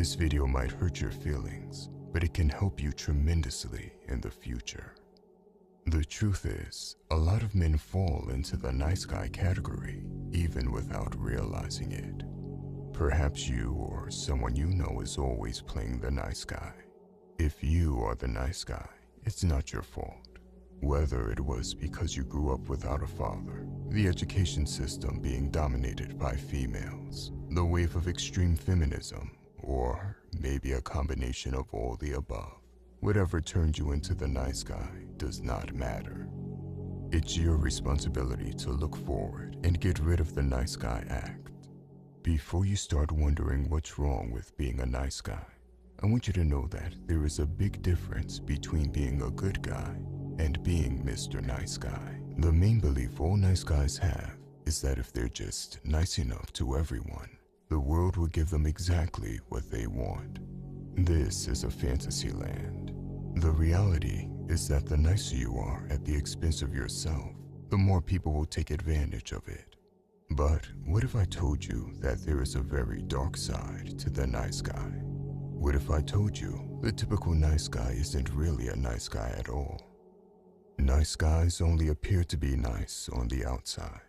This video might hurt your feelings, but it can help you tremendously in the future. The truth is, a lot of men fall into the nice guy category, even without realizing it. Perhaps you or someone you know is always playing the nice guy. If you are the nice guy, it's not your fault. Whether it was because you grew up without a father, the education system being dominated by females, the wave of extreme feminism, or maybe a combination of all the above. Whatever turned you into the nice guy does not matter. It's your responsibility to look forward and get rid of the nice guy act. Before you start wondering what's wrong with being a nice guy, I want you to know that there is a big difference between being a good guy and being Mr. Nice Guy. The main belief all nice guys have is that if they're just nice enough to everyone, the world will give them exactly what they want. This is a fantasy land. The reality is that the nicer you are at the expense of yourself, the more people will take advantage of it. But what if I told you that there is a very dark side to the nice guy? What if I told you the typical nice guy isn't really a nice guy at all? Nice guys only appear to be nice on the outside,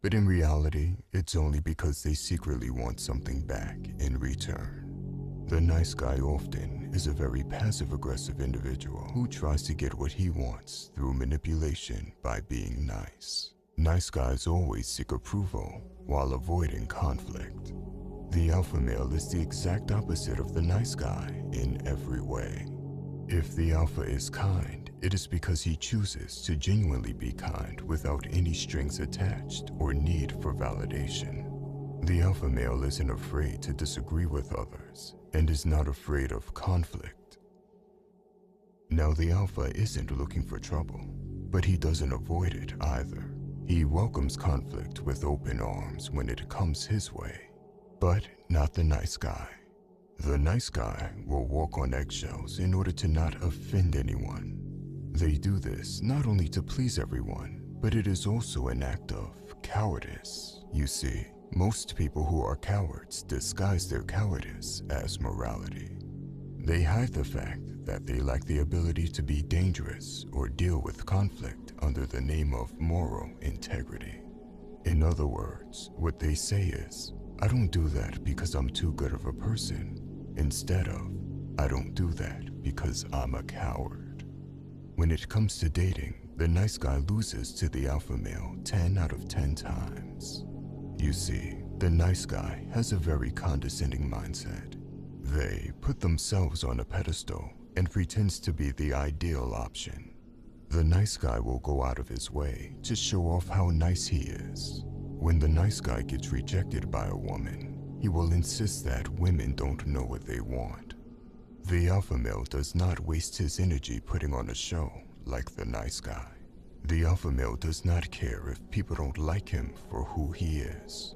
but in reality, it's only because they secretly want something back in return. The nice guy often is a very passive-aggressive individual who tries to get what he wants through manipulation by being nice. Nice guys always seek approval while avoiding conflict. The alpha male is the exact opposite of the nice guy in every way. If the alpha is kind, it is because he chooses to genuinely be kind without any strings attached or need for validation. The alpha male isn't afraid to disagree with others and is not afraid of conflict. Now, the alpha isn't looking for trouble, but he doesn't avoid it either. He welcomes conflict with open arms when it comes his way, but not the nice guy. The nice guy will walk on eggshells in order to not offend anyone. They do this not only to please everyone, but it is also an act of cowardice. You see, most people who are cowards disguise their cowardice as morality. They hide the fact that they lack the ability to be dangerous or deal with conflict under the name of moral integrity. In other words, what they say is, I don't do that because I'm too good of a person, instead of, I don't do that because I'm a coward. When it comes to dating, the nice guy loses to the alpha male 10 out of 10 times. You see, the nice guy has a very condescending mindset. They put themselves on a pedestal and pretends to be the ideal option. The nice guy will go out of his way to show off how nice he is. When the nice guy gets rejected by a woman, he will insist that women don't know what they want. The alpha male does not waste his energy putting on a show like the nice guy. The alpha male does not care if people don't like him for who he is.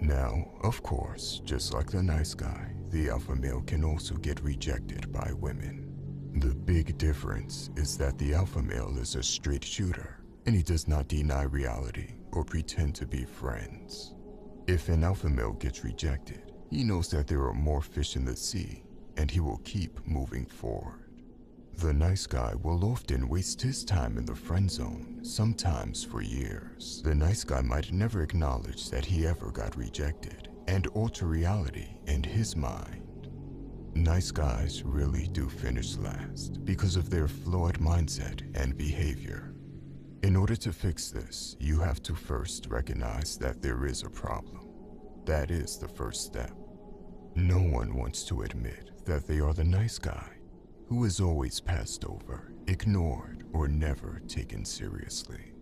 Now, of course, just like the nice guy, the alpha male can also get rejected by women. The big difference is that the alpha male is a straight shooter, and he does not deny reality or pretend to be friends. If an alpha male gets rejected, he knows that there are more fish in the sea, and he will keep moving forward. The nice guy will often waste his time in the friend zone, sometimes for years. The nice guy might never acknowledge that he ever got rejected and alter reality in his mind. Nice guys really do finish last because of their flawed mindset and behavior. In order to fix this, you have to first recognize that there is a problem. That is the first step. No one wants to admit that they are the nice guy who is always passed over, ignored, or never taken seriously.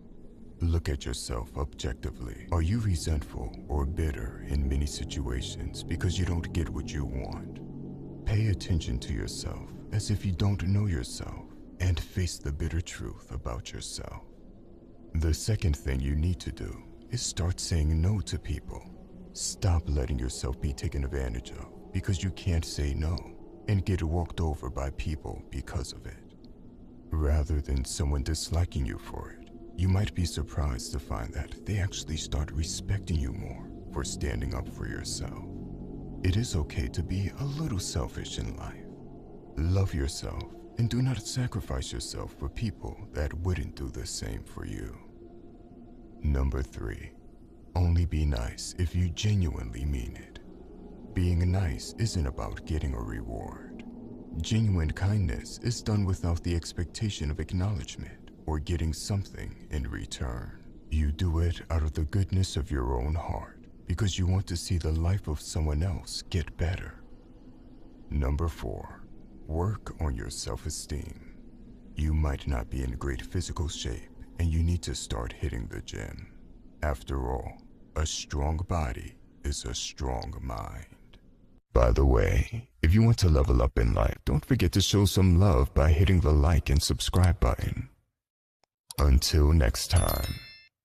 Look at yourself objectively. Are you resentful or bitter in many situations because you don't get what you want? Pay attention to yourself as if you don't know yourself and face the bitter truth about yourself. The second thing you need to do is start saying no to people. Stop letting yourself be taken advantage of because you can't say no and get walked over by people because of it. Rather than someone disliking you for it, you might be surprised to find that they actually start respecting you more for standing up for yourself. It is okay to be a little selfish in life. Love yourself and do not sacrifice yourself for people that wouldn't do the same for you. Number 3, only be nice if you genuinely mean it. Being nice isn't about getting a reward. Genuine kindness is done without the expectation of acknowledgement or getting something in return. You do it out of the goodness of your own heart because you want to see the life of someone else get better. Number 4, work on your self-esteem. You might not be in great physical shape and you need to start hitting the gym. After all, a strong body is a strong mind. By the way, if you want to level up in life, don't forget to show some love by hitting the like and subscribe button. Until next time.